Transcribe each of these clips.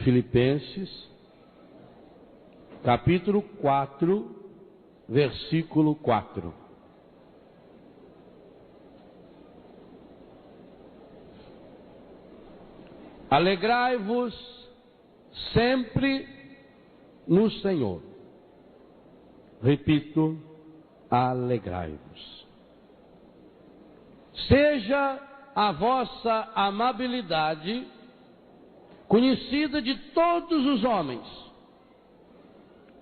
Filipenses, capítulo 4, versículo 4. Alegrai-vos sempre no Senhor. Repito, alegrai-vos. Seja a vossa amabilidade conhecida de todos os homens.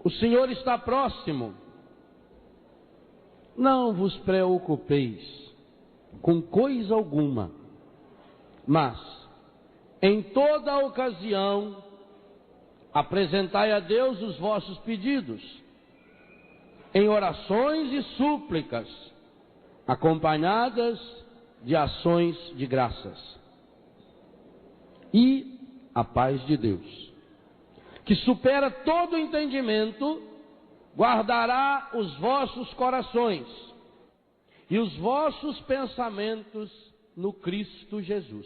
O Senhor está próximo. Não vos preocupeis com coisa alguma, mas em toda ocasião apresentai a Deus os vossos pedidos, em orações e súplicas, acompanhadas de ações de graças. E a paz de Deus, que supera todo entendimento, guardará os vossos corações e os vossos pensamentos no Cristo Jesus.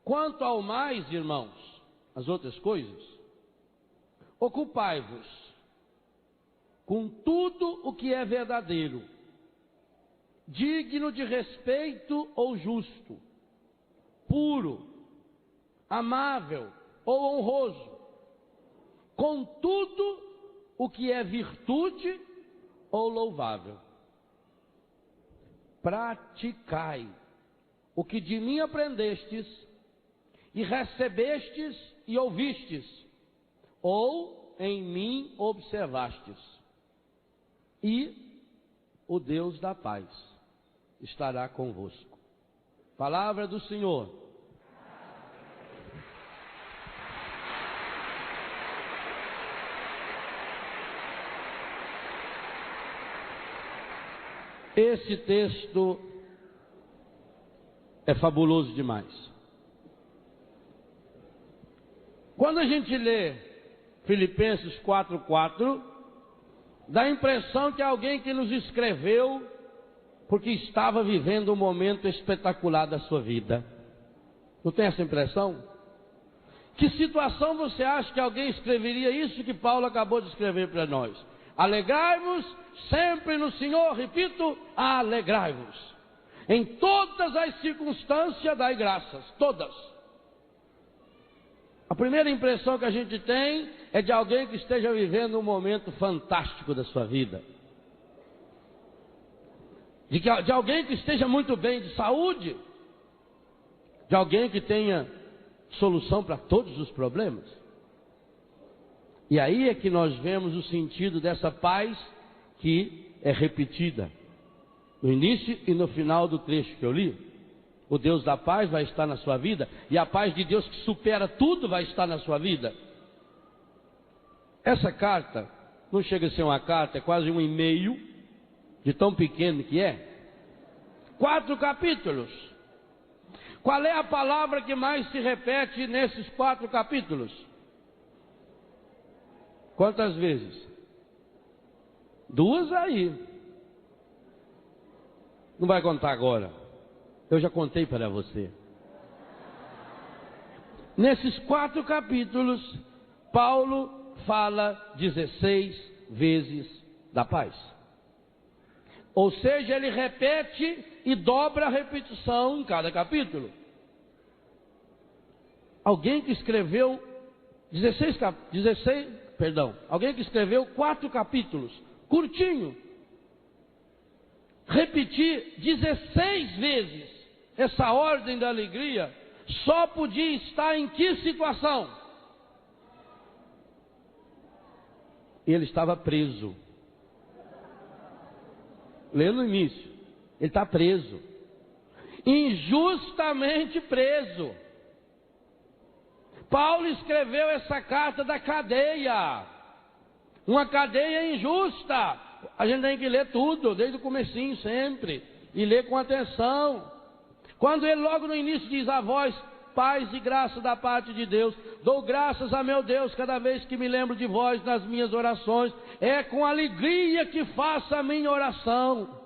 Quanto ao mais, irmãos, as outras coisas, ocupai-vos com tudo o que é verdadeiro, digno de respeito ou justo, puro, amável ou honroso, com tudo o que é virtude ou louvável. Praticai o que de mim aprendestes e recebestes e ouvistes, ou em mim observastes, e o Deus da paz estará convosco. Palavra do Senhor. Esse texto é fabuloso demais. Quando a gente lê Filipenses 4:4, dá a impressão que é alguém que nos escreveu porque estava vivendo um momento espetacular da sua vida. Não tem essa impressão? Que situação você acha que alguém escreveria isso que Paulo acabou de escrever para nós? Alegrai-vos sempre no Senhor, repito, alegrai-vos. Em todas as circunstâncias dai graças, todas. A primeira impressão que a gente tem é de alguém que esteja vivendo um momento fantástico da sua vida. De alguém que esteja muito bem de saúde. De alguém que tenha solução para todos os problemas. E aí é que nós vemos o sentido dessa paz que é repetida no início e no final do trecho que eu li. O Deus da paz vai estar na sua vida, e a paz de Deus que supera tudo vai estar na sua vida. Essa carta não chega a ser uma carta, é quase um e-mail, de tão pequeno que é. 4 capítulos. Qual é a palavra que mais se repete nesses 4 capítulos? Quantas vezes? 2 aí. Não vai contar agora. Eu já contei para você. Nesses 4 capítulos, Paulo fala 16 vezes da paz. Ou seja, ele repete e dobra a repetição em cada capítulo. Alguém que escreveu alguém que escreveu 4 capítulos, curtinho, repetir 16 vezes essa ordem da alegria, só podia estar em que situação? Ele estava preso. Lê no início. Ele está preso. Injustamente preso. Paulo escreveu essa carta da cadeia. Uma cadeia injusta. A gente tem que ler tudo, desde o comecinho sempre. E ler com atenção. Quando ele logo no início diz a vós, paz e graça da parte de Deus, dou graças a meu Deus cada vez que me lembro de vós nas minhas orações, é com alegria que faço a minha oração.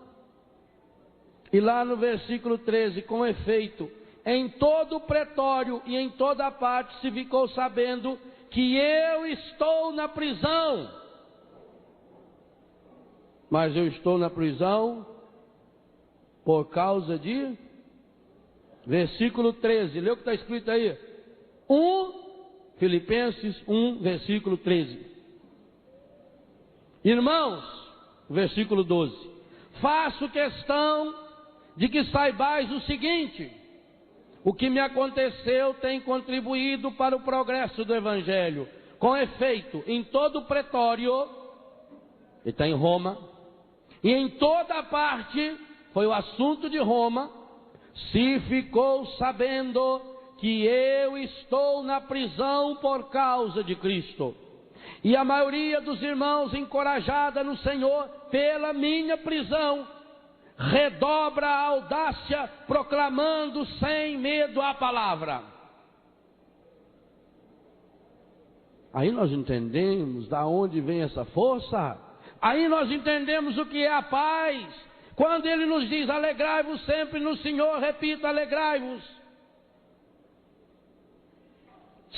E lá no versículo 13, com efeito, em todo o pretório e em toda parte se ficou sabendo que eu estou na prisão. Mas eu estou na prisão por causa de... Versículo 13, lê o que está escrito aí. Filipenses 1, versículo 13. Irmãos, versículo 12. Faço questão de que saibais o seguinte: o que me aconteceu tem contribuído para o progresso do Evangelho. Com efeito, em todo o pretório, ele está em Roma, e em toda parte, foi o assunto de Roma, se ficou sabendo que eu estou na prisão por causa de Cristo. E a maioria dos irmãos, encorajada no Senhor pela minha prisão, redobra a audácia, proclamando sem medo a palavra. Aí nós entendemos da onde vem essa força. Aí nós entendemos o que é a paz. Quando ele nos diz: alegrai-vos sempre no Senhor, repita: alegrai-vos.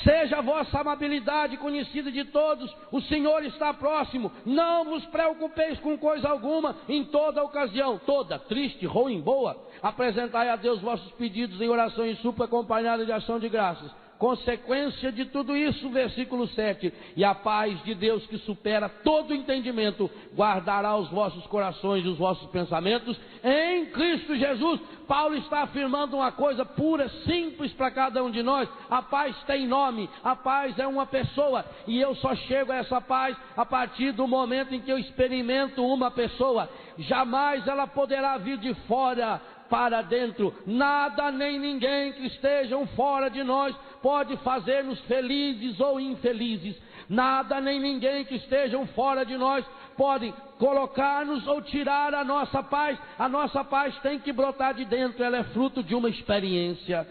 Seja a vossa amabilidade conhecida de todos, o Senhor está próximo. Não vos preocupeis com coisa alguma, em toda ocasião, toda, triste, ruim, boa, apresentai a Deus vossos pedidos em oração e súplica acompanhada de ação de graças. Consequência de tudo isso, versículo 7, e a paz de Deus que supera todo entendimento, guardará os vossos corações e os vossos pensamentos em Cristo Jesus. Paulo está afirmando uma coisa pura, simples para cada um de nós: a paz tem nome, a paz é uma pessoa, e eu só chego a essa paz a partir do momento em que eu experimento uma pessoa. Jamais ela poderá vir de fora para dentro. Nada nem ninguém que estejam fora de nós pode fazer-nos felizes ou infelizes. Nada nem ninguém que estejam fora de nós pode colocar-nos ou tirar a nossa paz. A nossa paz tem que brotar de dentro, ela é fruto de uma experiência.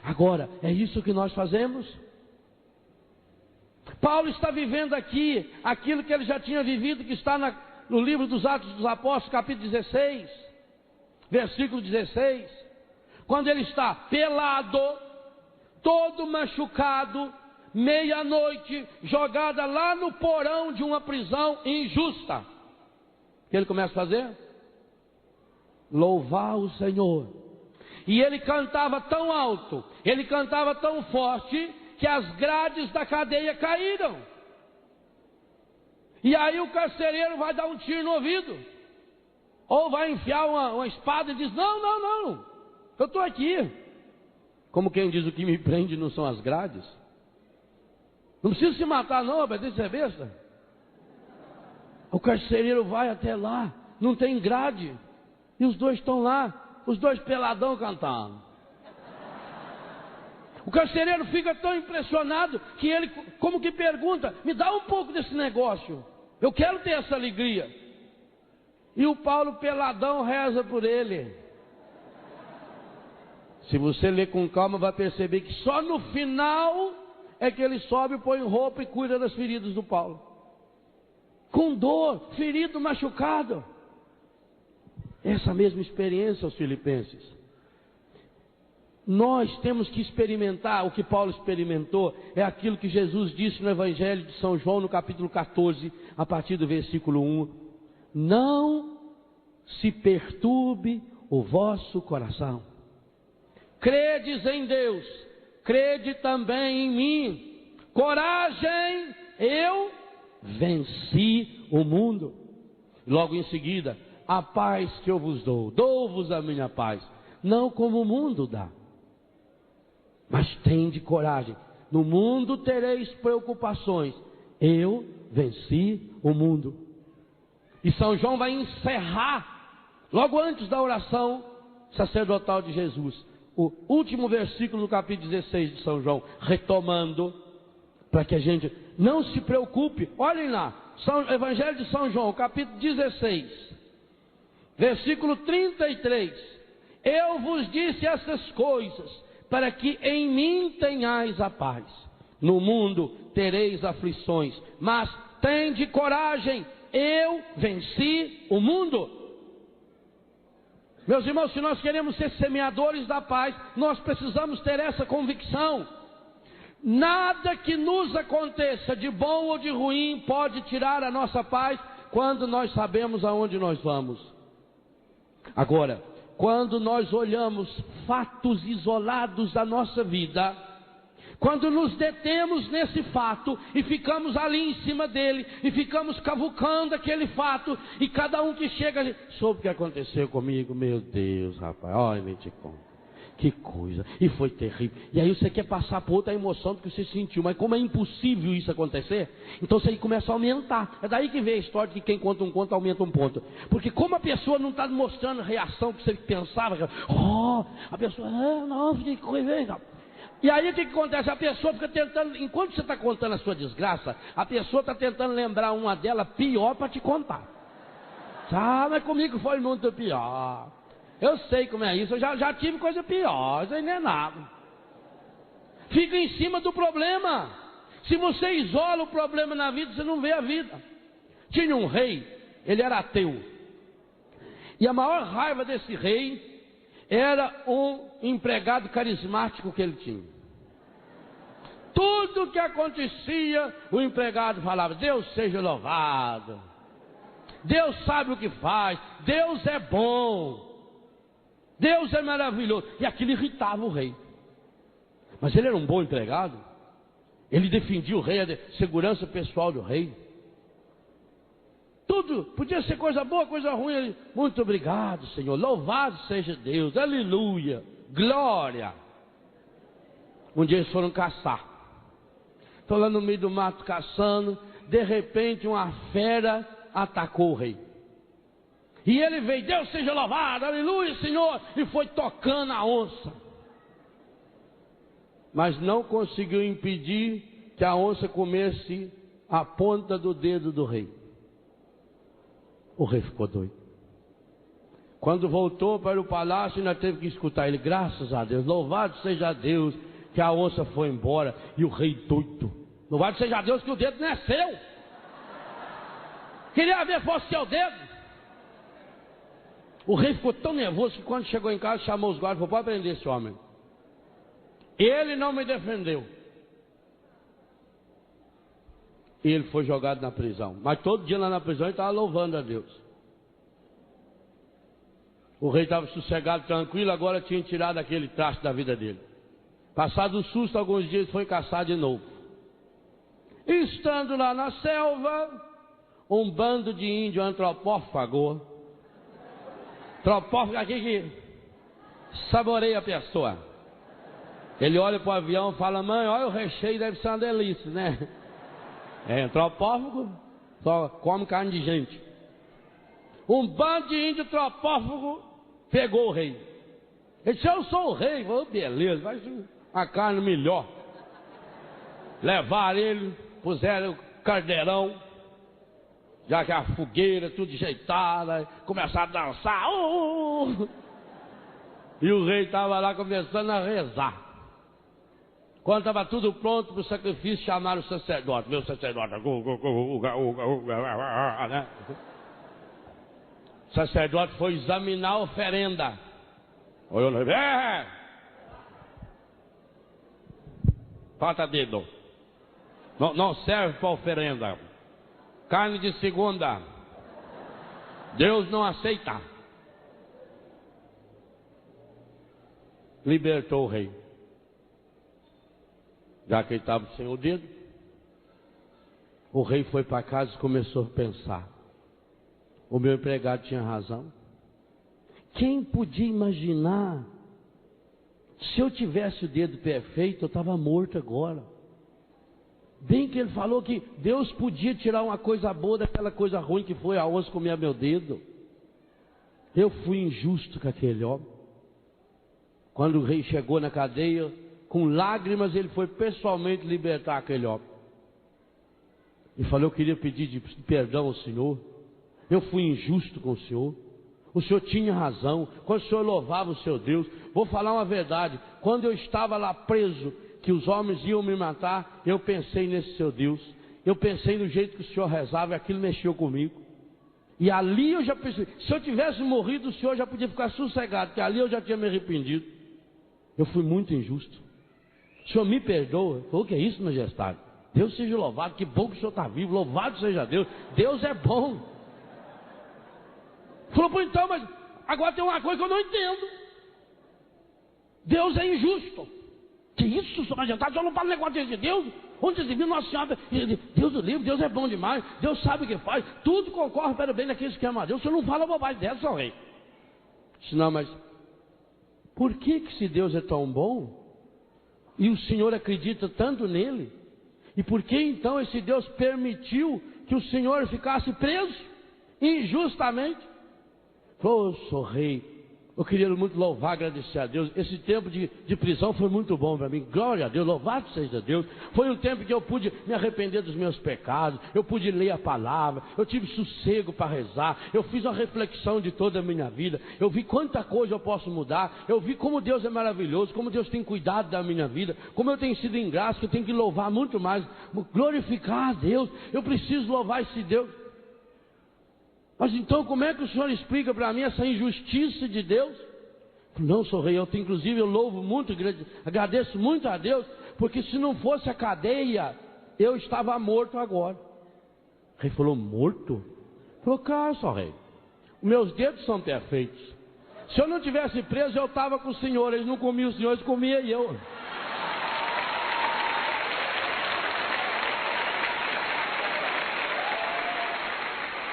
Agora, é isso que nós fazemos? Paulo está vivendo aqui aquilo que ele já tinha vivido, que está no livro dos Atos dos Apóstolos, capítulo 16, versículo 16, quando ele está pelado, todo machucado, meia-noite, jogada lá no porão de uma prisão injusta. O que ele começa a fazer? Louvar o Senhor. E ele cantava tão alto, ele cantava tão forte, que as grades da cadeia caíram. E aí o carcereiro vai dar um tiro no ouvido, ou vai enfiar uma espada e diz: não, eu estou aqui. Como quem diz: o que me prende não são as grades. Não precisa se matar não, obedece ser besta. O carcereiro vai até lá, não tem grade, e os dois estão lá, os dois peladão cantando. O carcereiro fica tão impressionado que ele como que pergunta: me dá um pouco desse negócio, eu quero ter essa alegria. E o Paulo peladão reza por ele. Se você ler com calma, vai perceber que só no final é que ele sobe, põe roupa e cuida das feridas do Paulo. Com dor, ferido, machucado. Essa mesma experiência aos filipenses. Nós temos que experimentar o que Paulo experimentou. É aquilo que Jesus disse no Evangelho de São João, no capítulo 14, a partir do versículo 1. Não se perturbe o vosso coração. Credes em Deus, crede também em mim. Coragem, eu venci o mundo. Logo em seguida: a paz que eu vos dou, dou-vos a minha paz, não como o mundo dá. Mas tende coragem, no mundo tereis preocupações, eu venci o mundo. E São João vai encerrar, logo antes da oração sacerdotal de Jesus, o último versículo do capítulo 16 de São João, retomando, para que a gente não se preocupe. Olhem lá, Evangelho de São João, capítulo 16, versículo 33. Eu vos disse essas coisas, para que em mim tenhais a paz. No mundo tereis aflições, mas tende coragem, eu venci o mundo. Meus irmãos, se nós queremos ser semeadores da paz, nós precisamos ter essa convicção. Nada que nos aconteça de bom ou de ruim pode tirar a nossa paz quando nós sabemos aonde nós vamos. Agora, quando nós olhamos fatos isolados da nossa vida, quando nos detemos nesse fato e ficamos ali em cima dele e ficamos cavucando aquele fato, e cada um que chega, soube o que aconteceu comigo, meu Deus, rapaz, olha, nem te conto. Que coisa, e foi terrível. E aí você quer passar por outra emoção do que você sentiu, mas como é impossível isso acontecer, então você aí começa a aumentar. É daí que vem a história de que quem conta um conto aumenta um ponto. Porque como a pessoa não está mostrando reação que você pensava, a pessoa, nossa, que coisa. E aí o que acontece? A pessoa fica tentando, enquanto você está contando a sua desgraça, a pessoa está tentando lembrar uma dela pior para te contar. Mas comigo foi muito pior. Eu sei como é isso, eu já tive coisa pior, isso aí não é nada. Fica em cima do problema. Se você isola o problema na vida, você não vê a vida. Tinha um rei, ele era ateu. E a maior raiva desse rei era um empregado carismático que ele tinha. Tudo que acontecia, o empregado falava, Deus seja louvado. Deus sabe o que faz, Deus é bom. Deus é maravilhoso. E aquilo irritava o rei. Mas ele era um bom empregado. Ele defendia o rei, a segurança pessoal do rei. Tudo, podia ser coisa boa, coisa ruim. Ele, muito obrigado, Senhor. Louvado seja Deus. Aleluia. Glória. Um dia eles foram caçar. Estão lá no meio do mato caçando. De repente uma fera atacou o rei. E ele veio, Deus seja louvado, aleluia, Senhor, e foi tocando a onça. Mas não conseguiu impedir que a onça comesse a ponta do dedo do rei. O rei ficou doido. Quando voltou para o palácio, ainda teve que escutar ele, graças a Deus, louvado seja Deus, que a onça foi embora, e o rei doido. Louvado seja Deus que o dedo não é seu. Queria ver fosse seu dedo. O rei ficou tão nervoso que quando chegou em casa, chamou os guardas e falou, pode prender esse homem. Ele não me defendeu. E ele foi jogado na prisão. Mas todo dia lá na prisão ele estava louvando a Deus. O rei estava sossegado, tranquilo, agora tinha tirado aquele traste da vida dele. Passado o susto, alguns dias ele foi caçar de novo. E estando lá na selva, um bando de índio antropófago. Antropófago aqui que saboreia a pessoa. Ele olha para o avião e fala, mãe, olha o recheio, deve ser uma delícia, né? Antropófago só come carne de gente. Um bando de índio antropófago pegou o rei. Ele disse, eu sou o rei. Falei, beleza, vai ser uma carne melhor. Levaram ele, puseram o carneirão, já que a fogueira, tudo ajeitada, começaram a dançar. E o rei estava lá começando a rezar. Quando estava tudo pronto para o sacrifício, chamaram o sacerdote. Meu sacerdote, né? O sacerdote foi examinar a oferenda. Olhou no rei. Falta dedo. Não serve para oferenda. Carne de segunda. Deus não aceita. Libertou o rei. Já que ele estava sem o dedo, o rei foi para casa e começou a pensar. O meu empregado tinha razão. Quem podia imaginar? Se eu tivesse o dedo perfeito, eu estava morto agora. Bem que ele falou que Deus podia tirar uma coisa boa daquela coisa ruim que foi a onça comer meu dedo. Eu fui injusto com aquele homem. Quando o rei chegou na cadeia, com lágrimas ele foi pessoalmente libertar aquele homem. E falou, eu queria pedir perdão ao Senhor. Eu fui injusto com o Senhor. O Senhor tinha razão. Quando o Senhor louvava o seu Deus. Vou falar uma verdade. Quando eu estava lá preso, que os homens iam me matar, eu pensei nesse seu Deus. Eu pensei no jeito que o Senhor rezava e aquilo mexeu comigo. E ali eu já pensei, se eu tivesse morrido, o Senhor já podia ficar sossegado, porque ali eu já tinha me arrependido. Eu fui muito injusto. O Senhor me perdoa. O que é isso, majestade? Deus seja louvado, que bom que o Senhor está vivo, louvado seja Deus. Deus é bom. Falou, pô, então, mas agora tem uma coisa que eu não entendo. Deus é injusto. Que isso, Senhor majestade? O Senhor não fala negócio de Deus? Onde se viu Nossa Senhora? Deus do livro, Deus é bom demais. Deus sabe o que faz. Tudo concorre para o bem daqueles que amam a Deus. O Senhor não fala bobagem dessa, São Rei. Não, mas por que se Deus é tão bom e o Senhor acredita tanto nele, e por que então esse Deus permitiu que o Senhor ficasse preso injustamente? Falou, sou rei, eu queria muito louvar, agradecer a Deus. Esse tempo de prisão foi muito bom para mim. Glória a Deus, louvado seja Deus. Foi um tempo que eu pude me arrepender dos meus pecados. Eu pude ler a palavra. Eu tive sossego para rezar. Eu fiz uma reflexão de toda a minha vida. Eu vi quanta coisa eu posso mudar. Eu vi como Deus é maravilhoso, como Deus tem cuidado da minha vida, como eu tenho sido ingrato, que eu tenho que louvar muito mais, glorificar a Deus. Eu preciso louvar esse Deus. Mas então como é que o Senhor explica para mim essa injustiça de Deus? Não, sou rei, inclusive eu louvo muito, agradeço muito a Deus, porque se não fosse a cadeia, eu estava morto agora. O rei falou, morto? Falou, cara, sou rei, os meus dedos são perfeitos. Se eu não tivesse preso, eu estava com o Senhor. Eles não comiam o Senhor, eles comiam eu.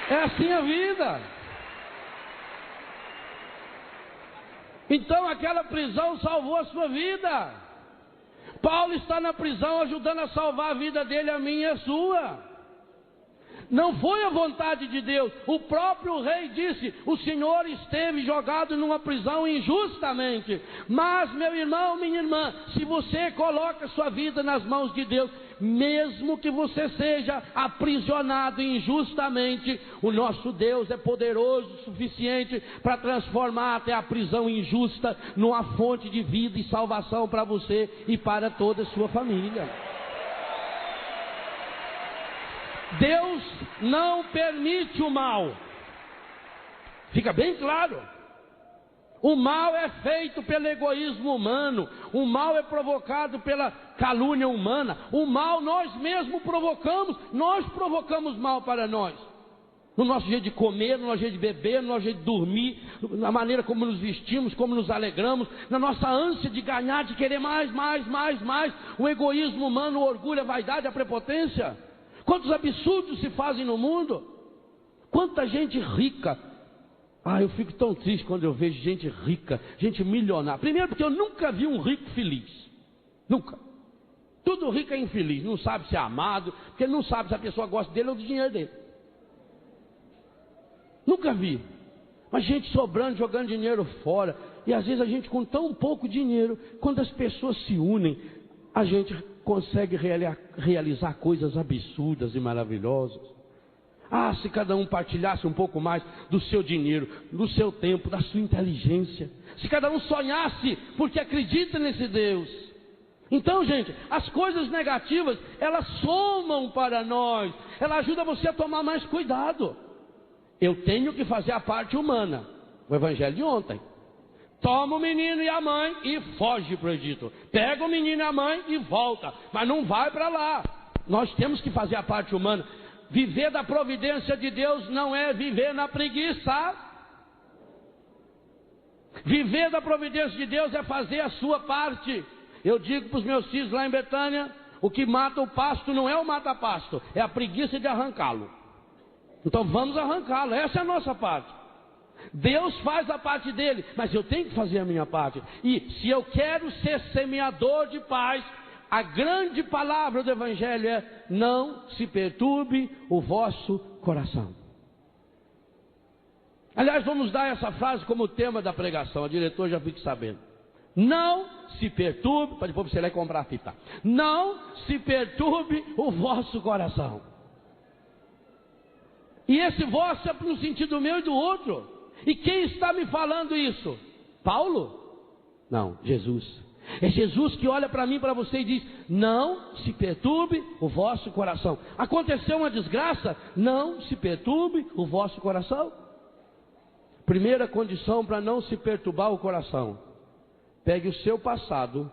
É assim a vida. Então aquela prisão salvou a sua vida. Paulo está na prisão ajudando a salvar a vida dele, a minha e a sua. Não foi a vontade de Deus. O próprio rei disse, o Senhor esteve jogado numa prisão injustamente. Mas, meu irmão, minha irmã, se você coloca sua vida nas mãos de Deus, mesmo que você seja aprisionado injustamente, o nosso Deus é poderoso o suficiente para transformar até a prisão injusta numa fonte de vida e salvação para você e para toda a sua família. Deus não permite o mal. Fica bem claro. O mal é feito pelo egoísmo humano. O mal é provocado pela calúnia humana. O mal nós mesmos provocamos. Nós provocamos mal para nós. No nosso jeito de comer, no nosso jeito de beber, no nosso jeito de dormir, na maneira como nos vestimos, como nos alegramos, na nossa ânsia de ganhar, de querer mais. O egoísmo humano, o orgulho, a vaidade, a prepotência. Quantos absurdos se fazem no mundo? Quanta gente rica. Eu fico tão triste quando eu vejo gente rica, gente milionária. Primeiro porque eu nunca vi um rico feliz. Nunca. Todo rico é infeliz. Não sabe se é amado, porque não sabe se a pessoa gosta dele ou do dinheiro dele. Nunca vi. Mas gente sobrando, jogando dinheiro fora. E às vezes a gente com tão pouco dinheiro, quando as pessoas se unem, a gente consegue realizar coisas absurdas e maravilhosas. Se cada um partilhasse um pouco mais do seu dinheiro, do seu tempo, da sua inteligência. Se cada um sonhasse porque acredita nesse Deus. Então, gente, as coisas negativas, elas somam para nós. Ela ajuda você a tomar mais cuidado. Eu tenho que fazer a parte humana. O evangelho de ontem. Toma o menino e a mãe e foge para o Egito. Pega o menino e a mãe e volta. Mas não vai para lá. Nós temos que fazer a parte humana. Viver da providência de Deus não é viver na preguiça. Viver da providência de Deus é fazer a sua parte. Eu digo para os meus filhos lá em Betânia, o que mata o pasto não é o mata-pasto, é a preguiça de arrancá-lo. Então vamos arrancá-lo, essa é a nossa parte. Deus faz a parte dele, mas eu tenho que fazer a minha parte. E se eu quero ser semeador de paz, a grande palavra do evangelho é: não se perturbe o vosso coração. Aliás, vamos dar essa frase como tema da pregação, a diretora já fique sabendo. Não se perturbe, para depois você ir lá e comprar a fita. Não se perturbe o vosso coração. E esse vosso é no sentido meu e do outro. E quem está me falando isso? Paulo? Não, Jesus. É Jesus que olha para mim, para você e diz: não se perturbe o vosso coração. Aconteceu uma desgraça? Não se perturbe o vosso coração. Primeira condição para não se perturbar o coração: pegue o seu passado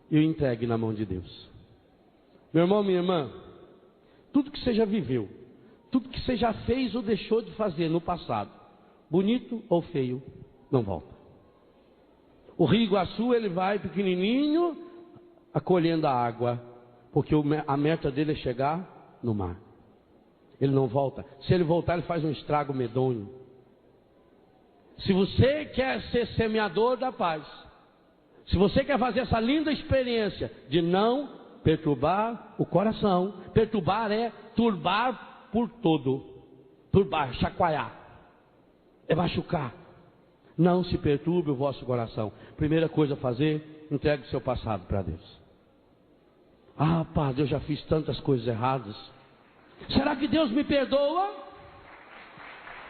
e o entregue na mão de Deus. Meu irmão, minha irmã, tudo que você já viveu, tudo que você já fez ou deixou de fazer no passado, bonito ou feio, não volta. O rio Iguaçu, ele vai pequenininho, acolhendo a água, porque a meta dele é chegar no mar. Ele não volta. Se ele voltar, ele faz um estrago medonho. Se você quer ser semeador da paz, se você quer fazer essa linda experiência de não perturbar o coração, perturbar é turbar por todo, turbar, chacoalhar, é machucar. Não se perturbe o vosso coração. Primeira coisa a fazer: entregue o seu passado para Deus. Ah, Padre, eu já fiz tantas coisas erradas. Será que Deus me perdoa?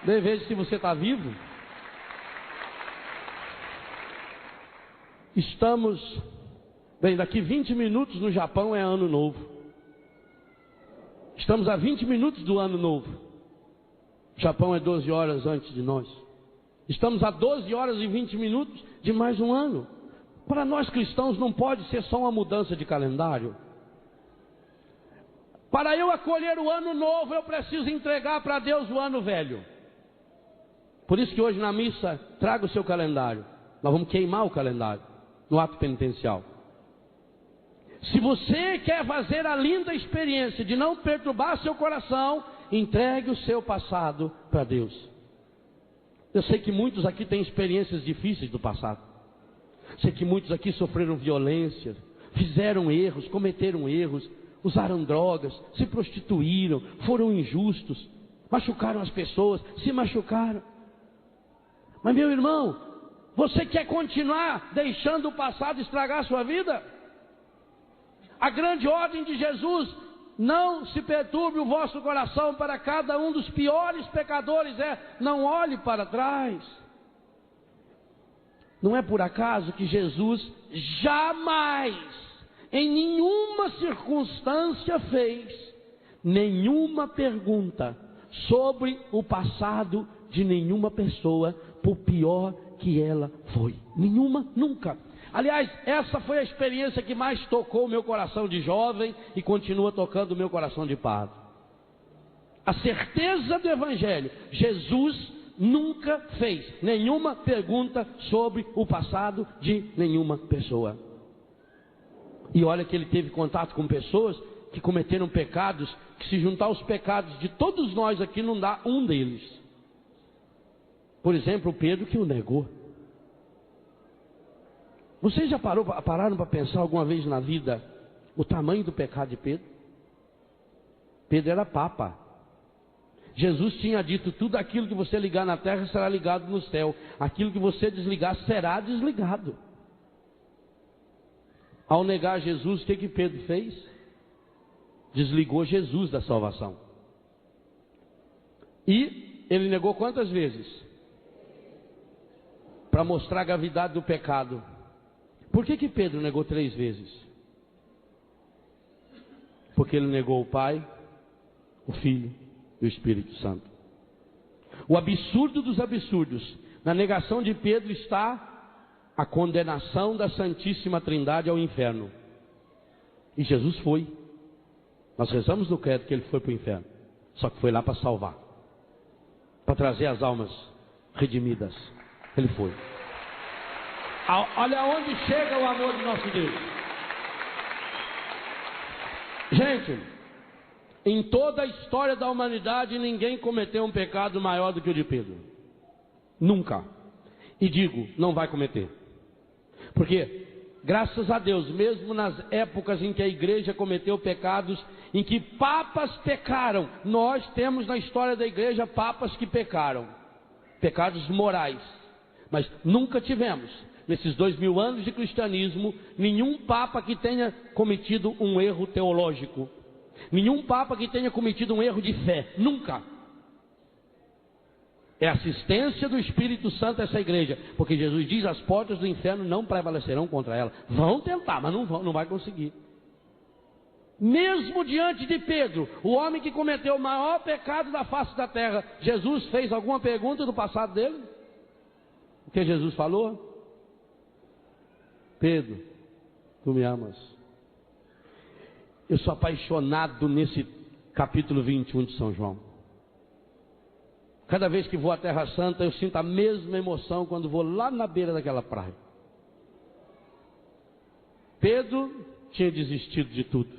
De vez se você está vivo. Estamos, bem, daqui 20 minutos no Japão é ano novo. Estamos a 20 minutos do ano novo. O Japão é 12 horas antes de nós. Estamos a 12 horas e 20 minutos de mais um ano. Para nós cristãos não pode ser só uma mudança de calendário. Para eu acolher o ano novo, eu preciso entregar para Deus o ano velho. Por isso que hoje na missa, traga o seu calendário. Nós vamos queimar o calendário no ato penitencial. Se você quer fazer a linda experiência de não perturbar seu coração, entregue o seu passado para Deus. Eu sei que muitos aqui têm experiências difíceis do passado. Sei que muitos aqui sofreram violência, fizeram erros, cometeram erros, usaram drogas, se prostituíram, foram injustos, machucaram as pessoas, se machucaram. Mas meu irmão, você quer continuar deixando o passado estragar a sua vida? A grande ordem de Jesus: não se perturbe o vosso coração. Para cada um dos piores pecadores não olhe para trás. Não é por acaso que Jesus jamais, em nenhuma circunstância, fez nenhuma pergunta sobre o passado de nenhuma pessoa, por pior que ela foi. Nenhuma, nunca. Aliás, essa foi a experiência que mais tocou o meu coração de jovem e continua tocando o meu coração de padre. A certeza do Evangelho: Jesus nunca fez nenhuma pergunta sobre o passado de nenhuma pessoa. E olha que ele teve contato com pessoas que cometeram pecados, que se juntar aos pecados de todos nós aqui não dá um deles. Por exemplo, Pedro, que o negou. Vocês já pararam para pensar alguma vez na vida o tamanho do pecado de Pedro? Pedro era papa. Jesus tinha dito: tudo aquilo que você ligar na terra será ligado no céu, aquilo que você desligar será desligado. Ao negar Jesus, o que Pedro fez? Desligou Jesus da salvação. E ele negou quantas vezes? Para mostrar a gravidade do pecado. Por que Pedro negou 3 vezes? Porque ele negou o Pai, o Filho e o Espírito Santo. O absurdo dos absurdos: na negação de Pedro está a condenação da Santíssima Trindade ao inferno. E Jesus foi. Nós rezamos no credo que ele foi para o inferno, só que foi lá para salvar, para trazer as almas redimidas. Ele foi. Olha onde chega o amor de nosso Deus. Gente, em toda a história da humanidade, ninguém cometeu um pecado maior do que o de Pedro. Nunca. E digo, não vai cometer. Porque, graças a Deus, mesmo nas épocas em que a igreja cometeu pecados, em que papas pecaram, nós temos na história da igreja papas que pecaram, pecados morais. Mas nunca tivemos, nesses 2000 anos de cristianismo, nenhum papa que tenha cometido um erro teológico, nenhum papa que tenha cometido um erro de fé. Nunca. É assistência do Espírito Santo a essa igreja, porque Jesus diz: as portas do inferno não prevalecerão contra ela. Vão tentar, mas não vai conseguir. Mesmo diante de Pedro, o homem que cometeu o maior pecado da face da terra, Jesus fez alguma pergunta do passado dele? O que Jesus falou? Pedro, tu me amas? Eu sou apaixonado nesse capítulo 21 de São João. Cada vez que vou à Terra Santa, eu sinto a mesma emoção quando vou lá na beira daquela praia. Pedro tinha desistido de tudo.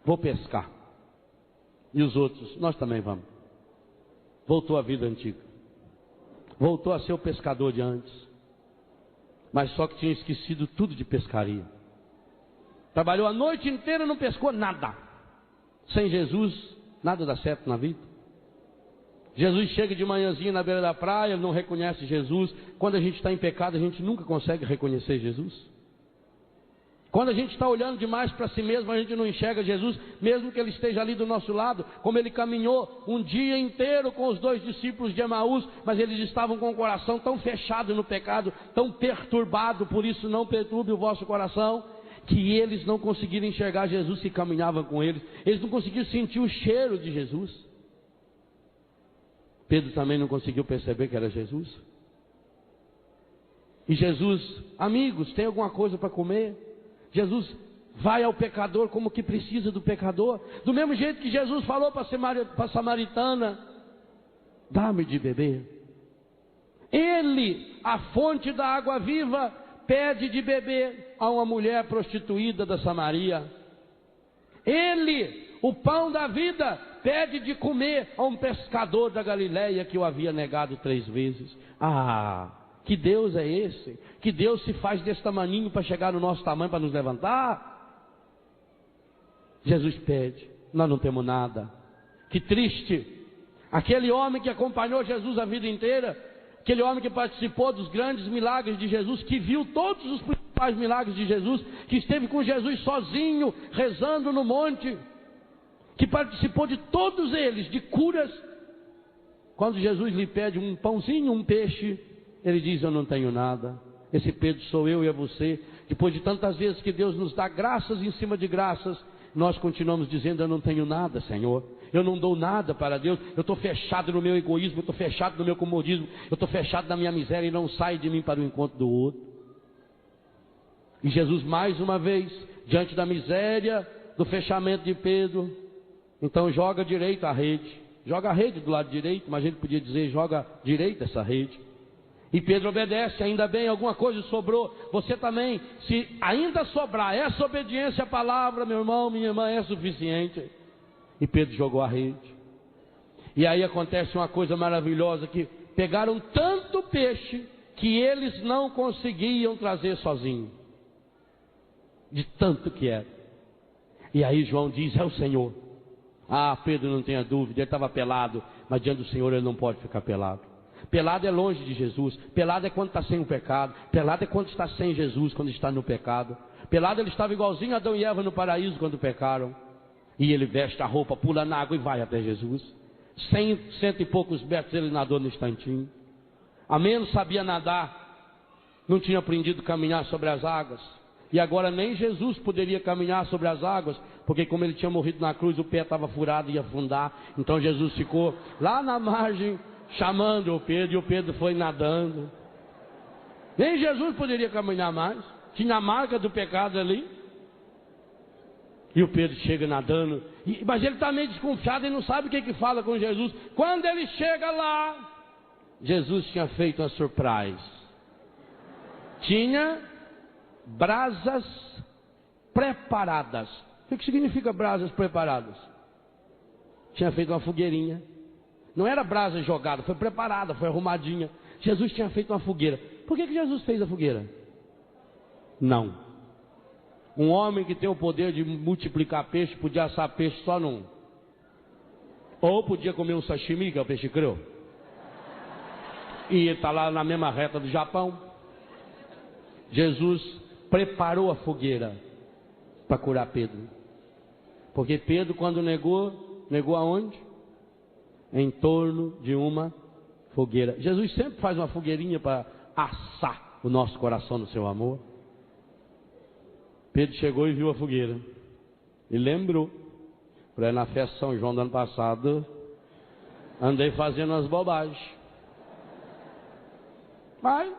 Vou pescar. E os outros, nós também vamos. Voltou à vida antiga. Voltou a ser o pescador de antes. Mas só que tinha esquecido tudo de pescaria. Trabalhou a noite inteira e não pescou nada. Sem Jesus, nada dá certo na vida. Jesus chega de manhãzinha na beira da praia, ele não reconhece Jesus. Quando a gente está em pecado, a gente nunca consegue reconhecer Jesus. Quando a gente está olhando demais para si mesmo, a gente não enxerga Jesus, mesmo que ele esteja ali do nosso lado, como ele caminhou um dia inteiro com os 2 discípulos de Emaús, mas eles estavam com o coração tão fechado no pecado, tão perturbado, por isso não perturbe o vosso coração, que eles não conseguiram enxergar Jesus que caminhava com eles, eles não conseguiram sentir o cheiro de Jesus. Pedro também não conseguiu perceber que era Jesus. E Jesus, amigos, tem alguma coisa para comer? Jesus vai ao pecador como que precisa do pecador. Do mesmo jeito que Jesus falou para a samaritana: dá-me de beber. Ele, a fonte da água viva, pede de beber a uma mulher prostituída da Samaria. Ele, o pão da vida, pede de comer a um pescador da Galileia que o havia negado 3 vezes. Ah, que Deus é esse? Que Deus se faz desse tamaninho para chegar no nosso tamanho, para nos levantar? Jesus pede, nós não temos nada. Que triste. Aquele homem que acompanhou Jesus a vida inteira, aquele homem que participou dos grandes milagres de Jesus, que viu todos os principais milagres de Jesus, que esteve com Jesus sozinho, rezando no monte, que participou de todos eles, de curas. Quando Jesus lhe pede um pãozinho, um peixe, ele diz: eu não tenho nada. Esse Pedro sou eu e é você. Depois de tantas vezes que Deus nos dá graças em cima de graças, nós continuamos dizendo: eu não tenho nada, Senhor. Eu não dou nada para Deus. Eu estou fechado no meu egoísmo, eu estou fechado no meu comodismo, eu estou fechado na minha miséria e não saio de mim para o encontro do outro. E Jesus, mais uma vez, diante da miséria, do fechamento de Pedro, então joga direito a rede. Joga a rede do lado direito, mas a gente podia dizer: joga direito essa rede. E Pedro obedece, ainda bem, alguma coisa sobrou. Você também, se ainda sobrar essa obediência à palavra, meu irmão, minha irmã, é suficiente. E Pedro jogou a rede. E aí acontece uma coisa maravilhosa, que pegaram tanto peixe que eles não conseguiam trazer sozinho. De tanto que era. E aí João diz: é o Senhor. Ah, Pedro, não tenha dúvida, ele estava pelado, mas diante do Senhor ele não pode ficar pelado. Pelado é longe de Jesus. Pelado é quando está sem o pecado. Pelado é quando está sem Jesus, quando está no pecado. Pelado ele estava igualzinho a Adão e Eva no paraíso quando pecaram. E ele veste a roupa, pula na água e vai até Jesus. 100 e poucos metros ele nadou no instantinho. A menos sabia nadar, não tinha aprendido a caminhar sobre as águas. E agora nem Jesus poderia caminhar sobre as águas, porque como ele tinha morrido na cruz, o pé estava furado e ia afundar. Então Jesus ficou lá na margem, chamando o Pedro, e o Pedro foi nadando. Nem Jesus poderia caminhar mais, tinha a marca do pecado ali. E o Pedro chega nadando, mas ele está meio desconfiado, ele não sabe o que fala com Jesus. Quando ele chega lá, Jesus tinha feito uma surprise. Tinha brasas preparadas. O que significa brasas preparadas? Tinha feito uma fogueirinha. Não era brasa jogada, foi preparada, foi arrumadinha. Jesus tinha feito uma fogueira. Por que Jesus fez a fogueira? Não. Um homem que tem o poder de multiplicar peixe, podia assar peixe só num. Ou podia comer um sashimi, que é o peixe cru. E está lá na mesma reta do Japão. Jesus preparou a fogueira para curar Pedro. Porque Pedro, quando negou aonde? Em torno de uma fogueira. Jesus sempre faz uma fogueirinha para assar o nosso coração no seu amor. Pedro chegou e viu a fogueira. E lembrou. Falei, na festa São João do ano passado, andei fazendo umas bobagens. Mas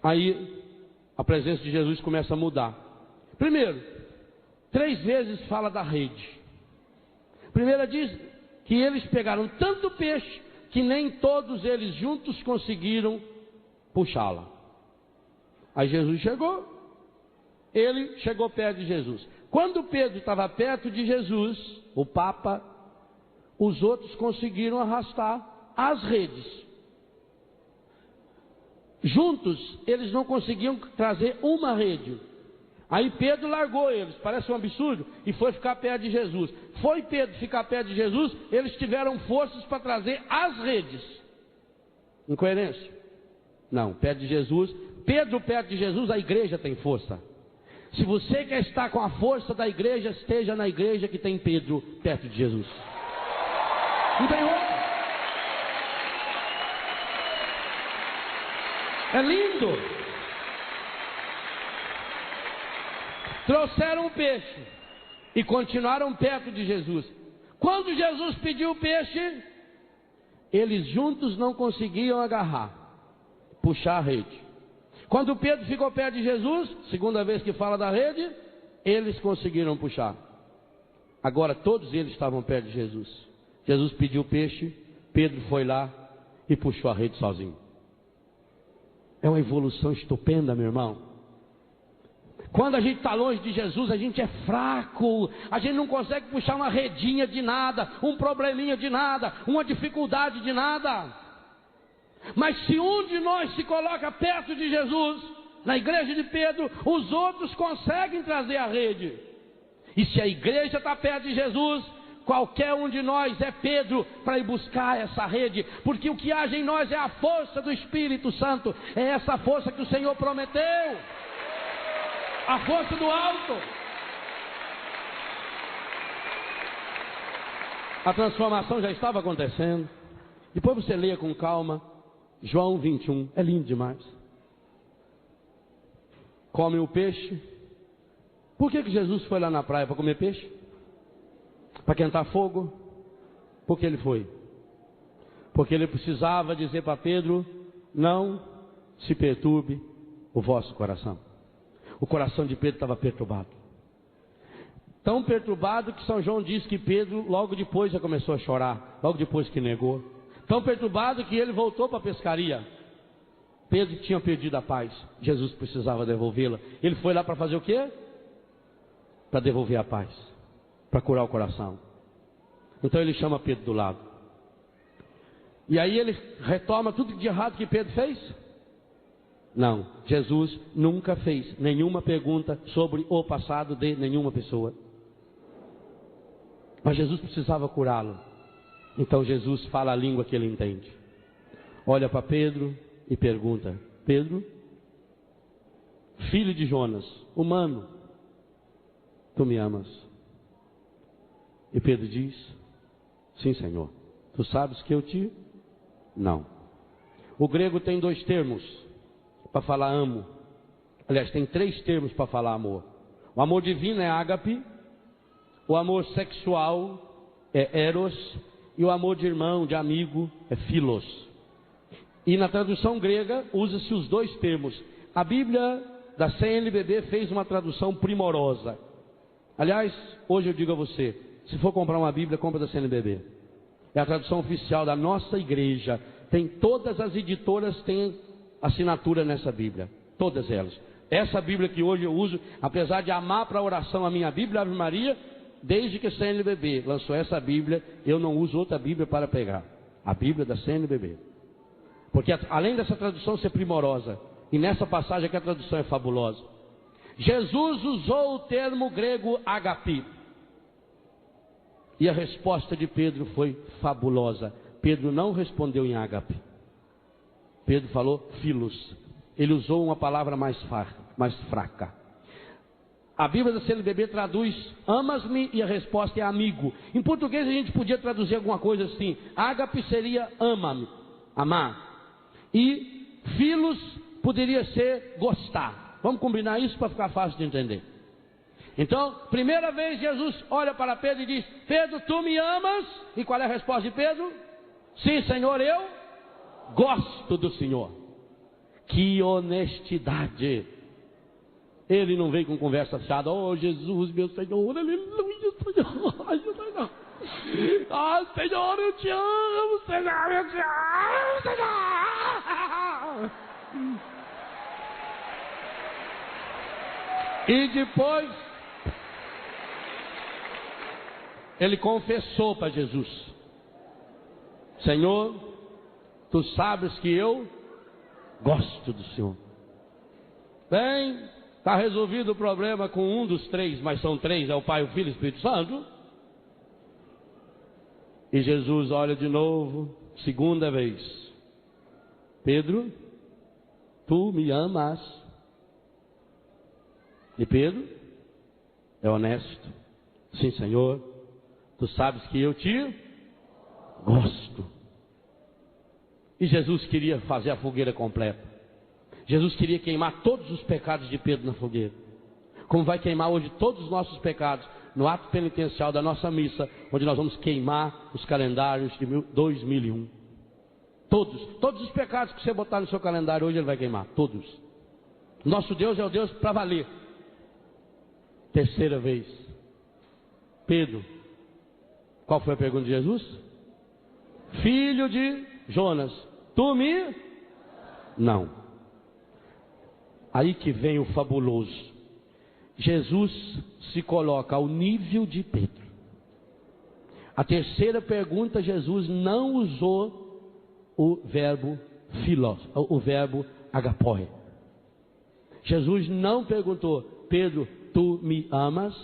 aí a presença de Jesus começa a mudar. Primeiro, 3 vezes fala da rede. Primeira diz que eles pegaram tanto peixe que nem todos eles juntos conseguiram puxá-la. Aí Jesus chegou, ele chegou perto de Jesus. Quando Pedro estava perto de Jesus, o Papa, os outros conseguiram arrastar as redes. Juntos, eles não conseguiam trazer uma rede. Aí Pedro largou eles, parece um absurdo, e foi ficar perto de Jesus. Foi Pedro ficar perto de Jesus, eles tiveram forças para trazer as redes. Incoerência? Não, perto de Jesus. Pedro perto de Jesus, a igreja tem força. Se você quer estar com a força da igreja, esteja na igreja que tem Pedro perto de Jesus. Não tem outra. É lindo. Trouxeram o peixe e continuaram perto de Jesus. Quando Jesus pediu o peixe, eles juntos não conseguiam agarrar, puxar a rede. Quando Pedro ficou perto de Jesus, segunda vez que fala da rede, eles conseguiram puxar. Agora todos eles estavam perto de Jesus. Jesus pediu o peixe, Pedro foi lá e puxou a rede sozinho. É uma evolução estupenda, meu irmão. Quando a gente está longe de Jesus, a gente é fraco, a gente não consegue puxar uma redinha de nada, um probleminha de nada, uma dificuldade de nada. Mas se um de nós se coloca perto de Jesus, na igreja de Pedro, os outros conseguem trazer a rede. E se a igreja está perto de Jesus, qualquer um de nós é Pedro para ir buscar essa rede, porque o que age em nós é a força do Espírito Santo, é essa força que o Senhor prometeu. A força do alto. A transformação já estava acontecendo. Depois você leia com calma João 21, é lindo demais. Come o peixe. Por que Jesus foi lá na praia para comer peixe? Para quentar fogo? Por que ele foi? Porque ele precisava dizer para Pedro: não se perturbe o vosso coração. O coração de Pedro estava perturbado. Tão perturbado que São João diz que Pedro logo depois já começou a chorar. Logo depois que negou. Tão perturbado que ele voltou para a pescaria. Pedro tinha perdido a paz. Jesus precisava devolvê-la. Ele foi lá para fazer o quê? Para devolver a paz. Para curar o coração. Então ele chama Pedro do lado. E aí ele retoma tudo de errado que Pedro fez? Não, Jesus nunca fez nenhuma pergunta sobre o passado de nenhuma pessoa. Mas Jesus precisava curá-lo. Então Jesus fala a língua que ele entende. Olha para Pedro e pergunta: Pedro, filho de Jonas, humano, tu me amas? E Pedro diz: sim, Senhor. Tu sabes que eu te... Não. O grego tem 2 termos para falar amo. Aliás, tem 3 termos para falar amor. O amor divino é ágape, o amor sexual é eros, e o amor de irmão, de amigo, é philos. E na tradução grega usa-se os 2 termos. A Bíblia da CNBB fez uma tradução primorosa. Aliás, hoje eu digo a você, se for comprar uma Bíblia, compra da CNBB. É a tradução oficial da nossa igreja. Tem todas as editoras têm assinatura nessa Bíblia, todas elas. Essa Bíblia que hoje eu uso, apesar de amar para a oração a minha Bíblia, Ave Maria, desde que a CNBB lançou essa Bíblia, eu não uso outra Bíblia para pegar. A Bíblia da CNBB. Porque além dessa tradução ser primorosa, e nessa passagem que a tradução é fabulosa, Jesus usou o termo grego agape. E a resposta de Pedro foi fabulosa. Pedro não respondeu em ágape. Pedro falou filos. Ele usou uma palavra mais fraca. A Bíblia da CNBB traduz amas-me e a resposta é amigo. Em português a gente podia traduzir alguma coisa assim. Ágape seria ama-me, amar. E filos poderia ser gostar. Vamos combinar isso para ficar fácil de entender. Então, primeira vez Jesus olha para Pedro e diz: Pedro, tu me amas? E qual é a resposta de Pedro? Sim, Senhor, eu gosto do Senhor. Que honestidade! Ele não veio com conversa fiada. Oh, Jesus, meu Senhor, aleluia, Senhor. Ah, Senhor, eu te amo, Senhor, eu te amo, Senhor. E depois, ele confessou para Jesus: Senhor, tu sabes que eu gosto do Senhor. Bem, está resolvido o problema com um dos três, mas são três, é o Pai, o Filho e o Espírito Santo. E Jesus olha de novo, segunda vez: Pedro, tu me amas? E Pedro é honesto: sim, Senhor, tu sabes que eu te gosto. E Jesus queria fazer a fogueira completa. Jesus queria queimar todos os pecados de Pedro na fogueira, como vai queimar hoje todos os nossos pecados no ato penitencial da nossa missa, onde nós vamos queimar os calendários de 2001. Todos os pecados que você botar no seu calendário hoje, Ele vai queimar, todos. Nosso Deus é o Deus para valer. Terceira vez: Pedro, qual foi a pergunta de Jesus? Filho de Jonas, tu me? Não. Aí que vem o fabuloso. Jesus se coloca ao nível de Pedro. A terceira pergunta, Jesus não usou o verbo philos, o verbo agapoi. Jesus não perguntou: Pedro, tu me amas?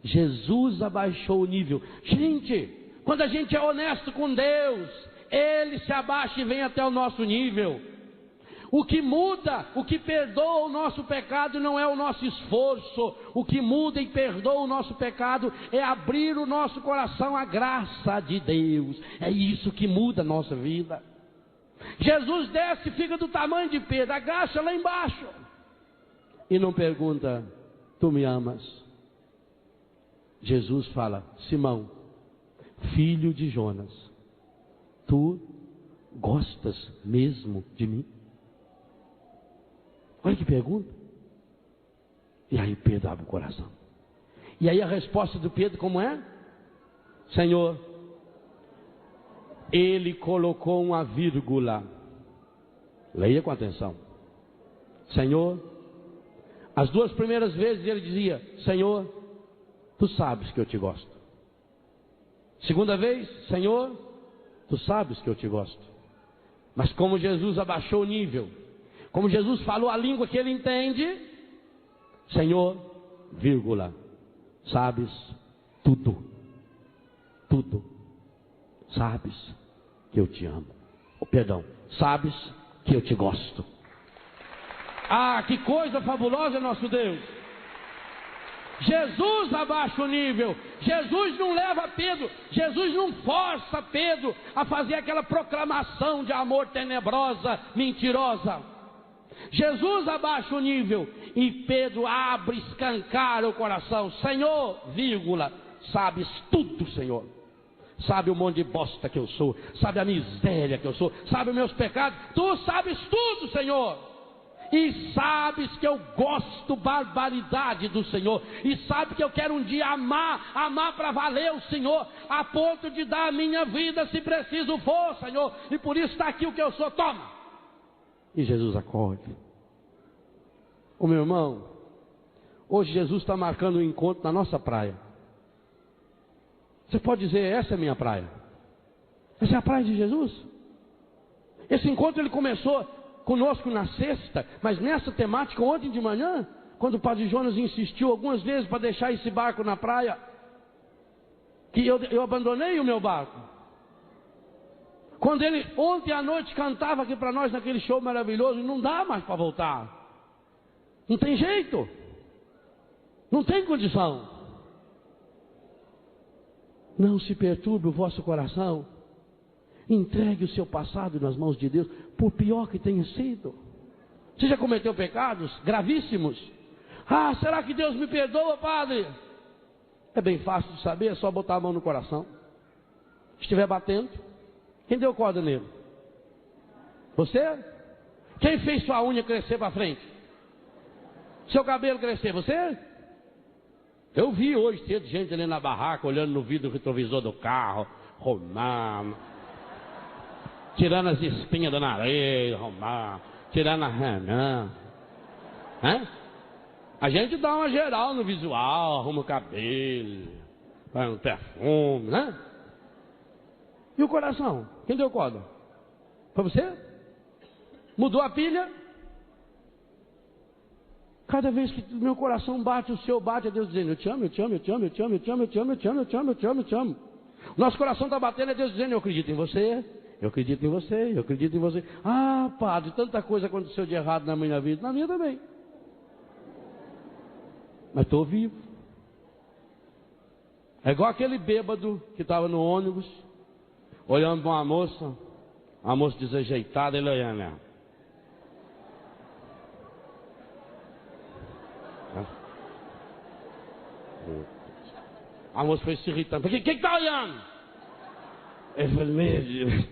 Jesus abaixou o nível. Gente, quando a gente é honesto com Deus, Ele se abaixa e vem até o nosso nível. O que muda, o que perdoa o nosso pecado não é o nosso esforço. O que muda e perdoa o nosso pecado é abrir o nosso coração à graça de Deus. É isso que muda a nossa vida. Jesus desce e fica do tamanho de Pedro, agacha lá embaixo e não pergunta: tu me amas? Jesus fala: Simão, filho de Jonas, tu gostas mesmo de mim? Olha que pergunta. E aí Pedro abre o coração. E aí a resposta do Pedro como é? Senhor, ele colocou uma vírgula. Leia com atenção. Senhor, as duas primeiras vezes ele dizia: Senhor, tu sabes que eu te gosto. Segunda vez: Senhor, tu sabes que eu te gosto. Mas como Jesus abaixou o nível, como Jesus falou a língua que ele entende: Senhor, vírgula, sabes tudo, tudo, sabes que eu te amo. Perdão, sabes que eu te gosto. Ah, que coisa fabulosa é nosso Deus. Jesus abaixa o nível. Jesus não leva Pedro, Jesus não força Pedro a fazer aquela proclamação de amor tenebrosa, mentirosa. Jesus abaixa o nível e Pedro abre, escancara o coração. Senhor, vírgula, sabes tudo, Senhor. Sabe o monte de bosta que eu sou, sabe a miséria que eu sou, sabe os meus pecados. Tu sabes tudo, Senhor. E sabes que eu gosto barbaridade do Senhor. E sabe que eu quero um dia amar para valer o Senhor, a ponto de dar a minha vida se preciso for, Senhor. E por isso está aqui o que eu sou, toma. E Jesus acorda. Ô meu irmão, hoje Jesus está marcando um encontro na nossa praia. Você pode dizer: essa é a minha praia. Essa é a praia de Jesus. Esse encontro ele começou conosco na sexta, mas nessa temática ontem de manhã, quando o Padre Jonas insistiu algumas vezes para deixar esse barco na praia, que eu abandonei o meu barco. Quando ele ontem à noite cantava aqui para nós naquele show maravilhoso, não dá mais para voltar. Não tem jeito. Não tem condição. Não se perturbe o vosso coração. Entregue o seu passado nas mãos de Deus, por pior que tenha sido. Você já cometeu pecados gravíssimos? Ah, será que Deus me perdoa, padre? É bem fácil de saber, é só botar a mão no coração. Estiver batendo, quem deu corda nele? Você? Quem fez sua unha crescer para frente? Seu cabelo crescer? Você? Eu vi hoje cedo gente ali na barraca, olhando no vidro retrovisor do carro, romano, tirando as espinhas do nariz, romano, tirando a ranã. A gente dá uma geral no visual, arruma o cabelo, põe um perfume, né? E o coração? Quem deu corda? Foi você? Mudou a pilha? Cada vez que meu coração bate, o seu bate, é Deus dizendo, eu te amo, eu te amo, eu te amo, eu te amo, eu te amo, eu te amo, eu te amo, eu te amo, eu te amo, eu te amo. Nosso coração está batendo, é Deus dizendo, eu acredito em você, eu acredito em você, eu acredito em você. Ah, padre, tanta coisa aconteceu de errado na minha vida, na minha também. Mas estou vivo. É igual aquele bêbado que estava no ônibus, olhando para uma moça desajeitada, ele olhando ela. A moça foi se irritando. Quem está olhando? Eu falei, meu Deus,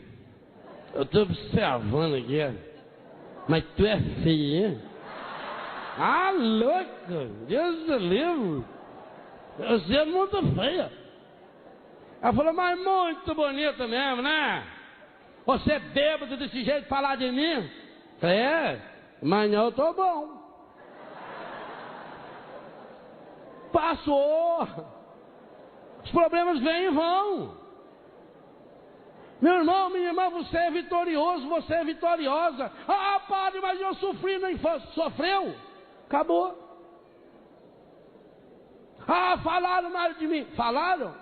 eu estou observando aqui. Mas tu é feia, hein? Ah, louco! Deus do livro! Você é muito feia. Ela falou, mas muito bonita mesmo, né? Você é bêbado desse jeito de falar de mim? É, mas não, eu estou bom. Passou. Os problemas vêm e vão. Meu irmão, minha irmã, você é vitorioso, você é vitoriosa. Ah, padre, mas eu sofri na infância. Sofreu? Acabou. Ah, falaram mal de mim. Falaram?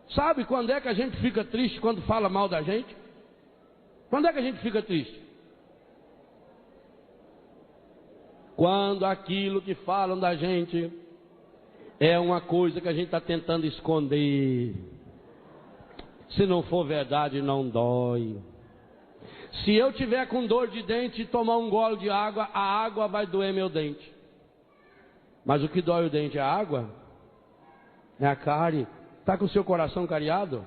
Sabe quando é que a gente fica triste quando fala mal da gente? Quando é que a gente fica triste? Quando aquilo que falam da gente é uma coisa que a gente está tentando esconder. Se não for verdade, não dói. Se eu tiver com dor de dente e tomar um gole de água, a água vai doer meu dente. Mas o que dói o dente é a água? É a cárie. Está com o seu coração cariado?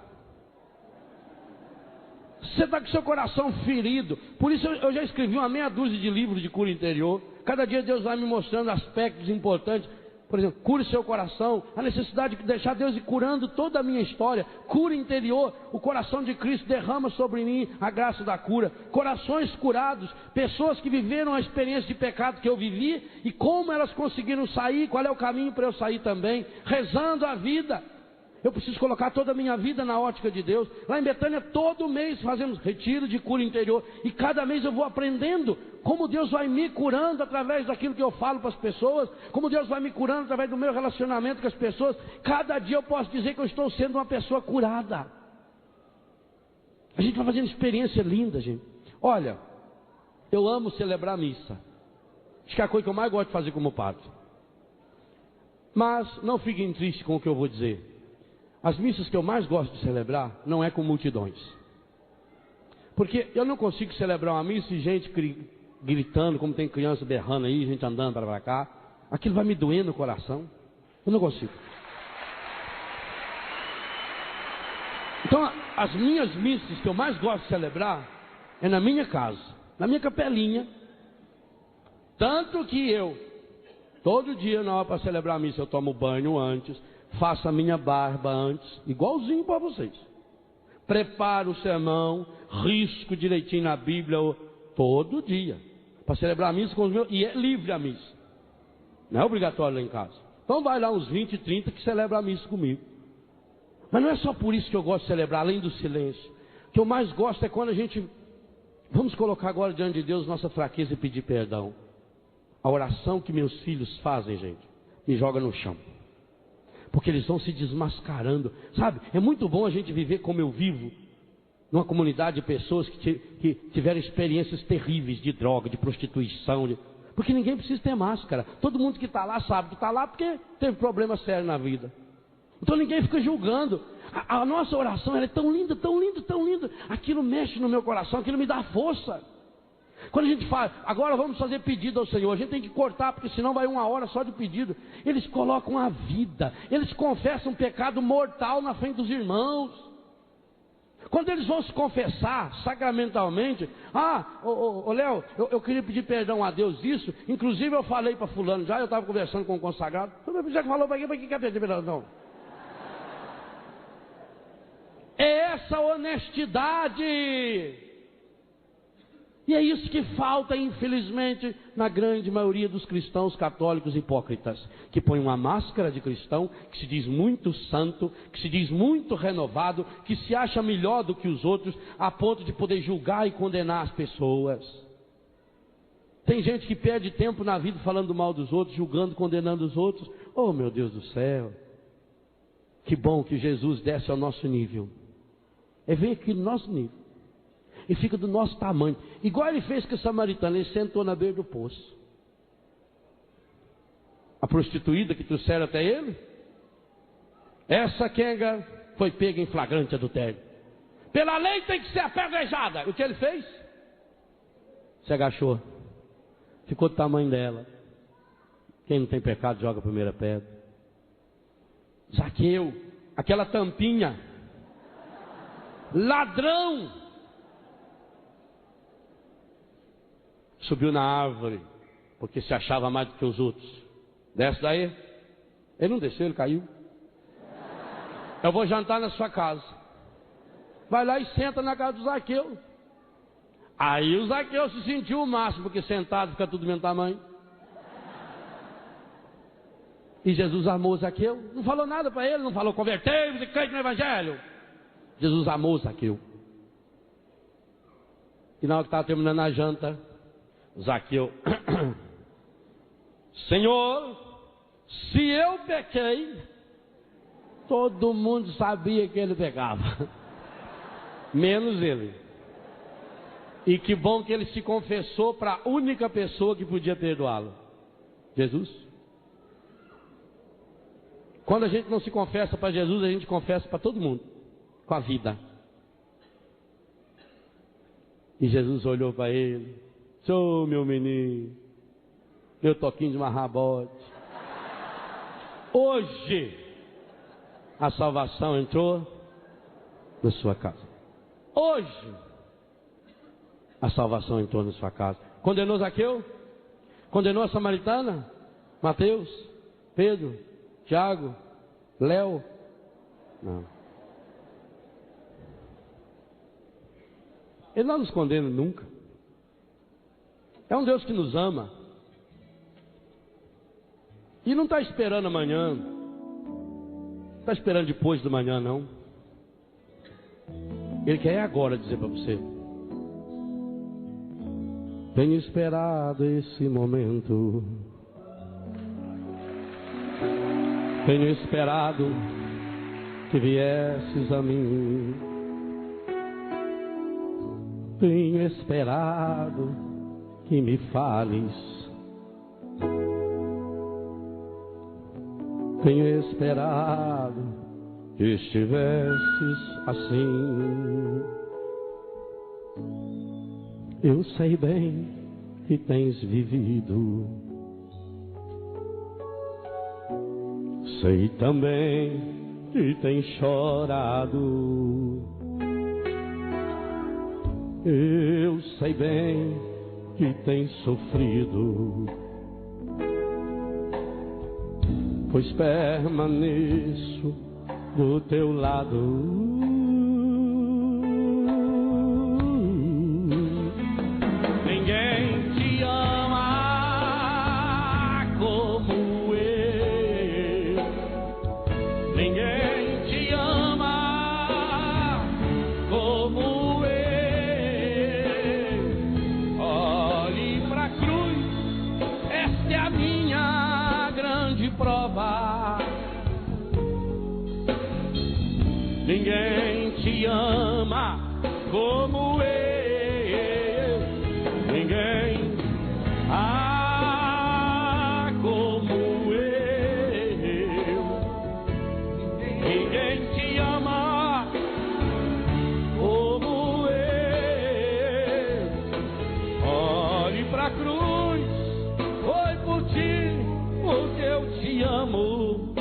Você está com o seu coração ferido. Por isso eu já escrevi uma meia dúzia de livros de cura interior. Cada dia Deus vai me mostrando aspectos importantes. Por exemplo, cure seu coração, a necessidade de deixar Deus ir curando toda a minha história, cura interior, o coração de Cristo derrama sobre mim a graça da cura, corações curados, pessoas que viveram a experiência de pecado que eu vivi e como elas conseguiram sair, qual é o caminho para eu sair também, rezando a vida. Eu preciso colocar toda a minha vida na ótica de Deus. Lá em Betânia, todo mês fazemos retiro de cura interior. E cada mês eu vou aprendendo como Deus vai me curando através daquilo que eu falo para as pessoas. Como Deus vai me curando através do meu relacionamento com as pessoas. Cada dia eu posso dizer que eu estou sendo uma pessoa curada. A gente vai fazendo experiência linda, gente. Olha, eu amo celebrar a missa. Acho que é a coisa que eu mais gosto de fazer como padre. Mas não fiquem tristes com o que eu vou dizer. As missas que eu mais gosto de celebrar não é com multidões. Porque eu não consigo celebrar uma missa e gente gritando, como tem criança berrando aí, gente andando para cá. Aquilo vai me doer no coração. Eu não consigo. Então, as minhas missas que eu mais gosto de celebrar é na minha casa, na minha capelinha. Tanto que eu, todo dia na hora para celebrar a missa, eu tomo banho antes. Faço a minha barba antes, igualzinho para vocês. Preparo o sermão, risco direitinho na Bíblia todo dia. Para celebrar a missa com os meus. E é livre a missa. Não é obrigatório lá em casa. Então vai lá uns 20, 30 que celebra a missa comigo. Mas não é só por isso que eu gosto de celebrar, além do silêncio. O que eu mais gosto é quando a gente... Vamos colocar agora diante de Deus nossa fraqueza e pedir perdão. A oração que meus filhos fazem, gente, me joga no chão. Porque eles vão se desmascarando, sabe? É muito bom a gente viver como eu vivo, numa comunidade de pessoas que tiveram experiências terríveis de droga, de prostituição. Porque ninguém precisa ter máscara. Todo mundo que está lá sabe que está lá porque teve problema sério na vida. Então ninguém fica julgando. A nossa oração ela é tão linda, tão linda, tão linda. Aquilo mexe no meu coração, aquilo me dá força. Quando a gente fala, agora vamos fazer pedido ao Senhor, a gente tem que cortar, porque senão vai 1 hora só de pedido. Eles colocam a vida, eles confessam um pecado mortal na frente dos irmãos. Quando eles vão se confessar sacramentalmente, Léo, eu queria pedir perdão a Deus disso, inclusive eu falei para fulano já, eu estava conversando com o consagrado, já que falou para quem quer pedir perdão? Não. É essa honestidade. E é isso que falta, infelizmente, na grande maioria dos cristãos católicos hipócritas, que põem uma máscara de cristão, que se diz muito santo, que se diz muito renovado, que se acha melhor do que os outros, a ponto de poder julgar e condenar as pessoas. Tem gente que perde tempo na vida falando mal dos outros, julgando, condenando os outros. Oh, meu Deus do céu! Que bom que Jesus desce ao nosso nível. Vem aqui no nosso nível. E fica do nosso tamanho. Igual ele fez com a samaritana, ele sentou na beira do poço. A prostituída que trouxeram até ele, essa quenga foi pega em flagrante adultério. Pela lei tem que ser apedrejada. O que ele fez? Se agachou. Ficou do tamanho dela. Quem não tem pecado joga a primeira pedra. Zaqueu, aquela tampinha, ladrão, subiu na árvore, porque se achava mais do que os outros. Desce daí. Ele não desceu, ele caiu. Eu vou jantar na sua casa. Vai lá e senta na casa do Zaqueu. Aí o Zaqueu se sentiu o máximo, porque sentado fica tudo do mesmo tamanho. E Jesus amou Zaqueu. Não falou nada para ele, não falou convertei-vos e crente no Evangelho. Jesus amou Zaqueu. E na hora que estava terminando a janta, Zaqueu, Senhor, se eu pequei, todo mundo sabia que ele pecava, menos ele. E que bom que ele se confessou para a única pessoa que podia perdoá-lo, Jesus. Quando a gente não se confessa para Jesus, a gente confessa para todo mundo, com a vida. E Jesus olhou para ele. Sou meu menino, meu toquinho de marrabote. Hoje a salvação entrou na sua casa. Hoje a salvação entrou na sua casa. Condenou Zaqueu? Condenou a samaritana? Mateus? Pedro? Tiago? Léo? Não. Ele não nos condena nunca. É um Deus que nos ama. E não está esperando amanhã. Não está esperando depois do manhã, não. Ele quer agora dizer para você: tenho esperado esse momento. Tenho esperado que viesses a mim. Tenho esperado que me fales. Tenho esperado que estivesses assim. Eu sei bem que tens vivido, sei também que tens chorado. Eu sei bem que tens sofrido, pois permaneço do teu lado. Ninguém te ama como eu. Ninguém te ama como eu. Olhe pra cruz, esta é a minha grande prova. Ninguém te ama como eu. Ninguém. Ah, te amo.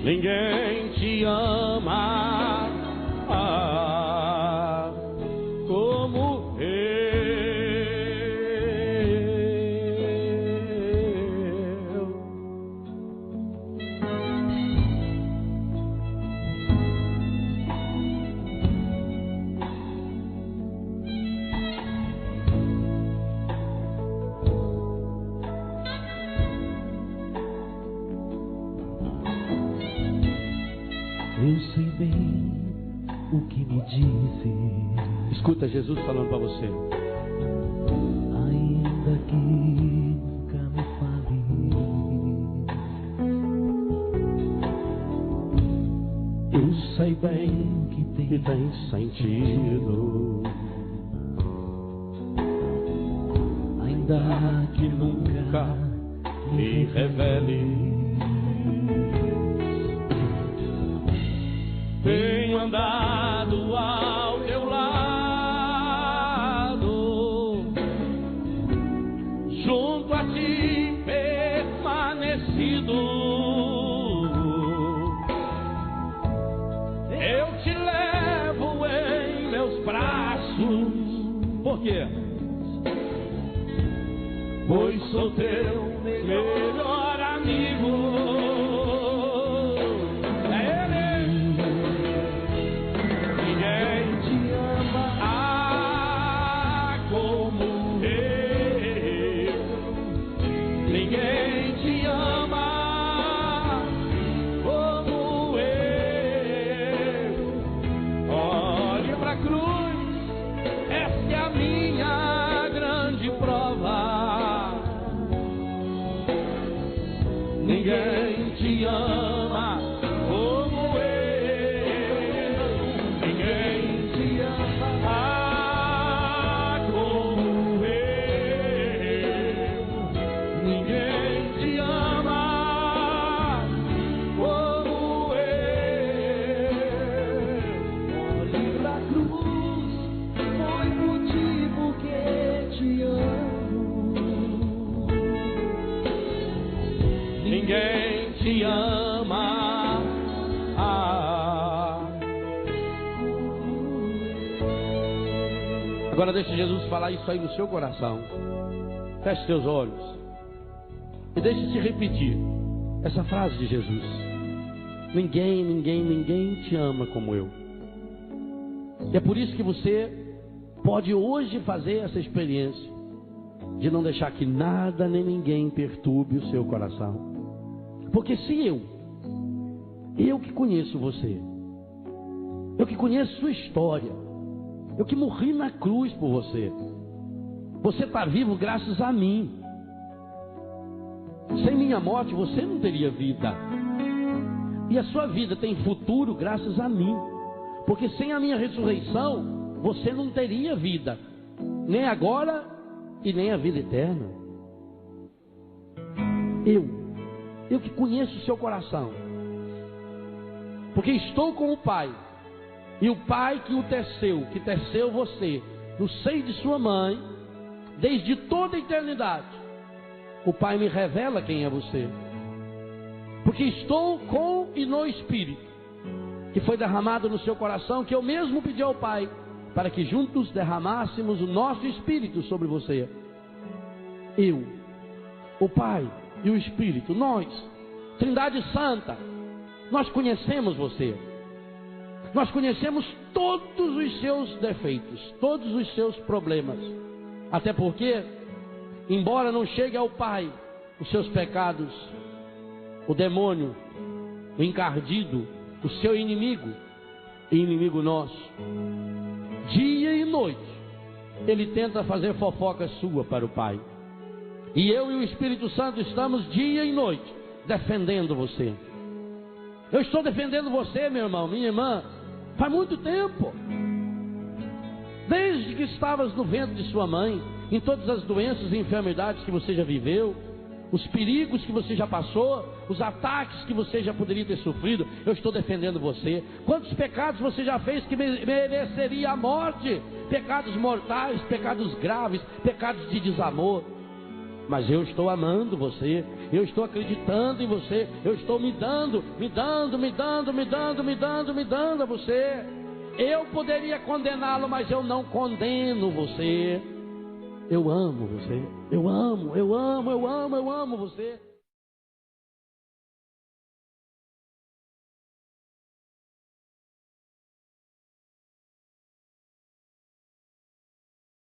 Ninguém te ama como eu. Eu sei bem o que me disse. Escuta Jesus falando para você. Ainda que nunca me fale, eu sei bem que tem sentido. Ainda que nunca me revele. Tenho andado ao teu lado, junto a ti permanecido. Eu te levo em meus braços. Por quê? Pois sou teu melhor amigo. Ninguém te ama como eu. Ninguém te ama como eu. Ninguém te ama como eu. olhe pra cruz, foi o motivo que te amo. Ninguém te ama. Agora deixe Jesus falar isso aí no seu coração. Feche seus olhos e deixe-se repetir essa frase de Jesus. Ninguém te ama como eu. E é por isso que você pode hoje fazer essa experiência de não deixar que nada nem ninguém perturbe o seu coração. Porque se eu que conheço você, eu que conheço sua história, eu que morri na cruz por você, você está vivo graças a mim. Sem minha morte você não teria vida. E a sua vida tem futuro graças a mim. Porque sem a minha ressurreição, você não teria vida. Nem agora e nem a vida eterna. Eu que conheço o seu coração. Porque estou com o Pai. E o Pai que teceu você no seio de sua mãe, desde toda a eternidade. O Pai me revela quem é você. Porque estou com e no Espírito, que foi derramado no seu coração, que eu mesmo pedi ao Pai, para que juntos derramássemos o nosso Espírito sobre você. Eu, o Pai e o Espírito, nós, Trindade Santa, nós conhecemos você. Nós conhecemos todos os seus defeitos, todos os seus problemas. Até porque, embora não chegue ao Pai os seus pecados, o demônio, o encardido, o seu inimigo nosso, dia e noite, ele tenta fazer fofoca sua para o Pai. E eu e o Espírito Santo estamos dia e noite defendendo você. Eu estou defendendo você, meu irmão, minha irmã, faz muito tempo. Desde que estavas no ventre de sua mãe, em todas as doenças e enfermidades que você já viveu, os perigos que você já passou, os ataques que você já poderia ter sofrido, eu estou defendendo você. Quantos pecados você já fez que mereceria a morte? Pecados mortais, pecados graves, pecados de desamor. Mas eu estou amando você, eu estou acreditando em você, eu estou me dando a você. Eu poderia condená-lo, mas eu não condeno você. Eu amo você, eu amo você.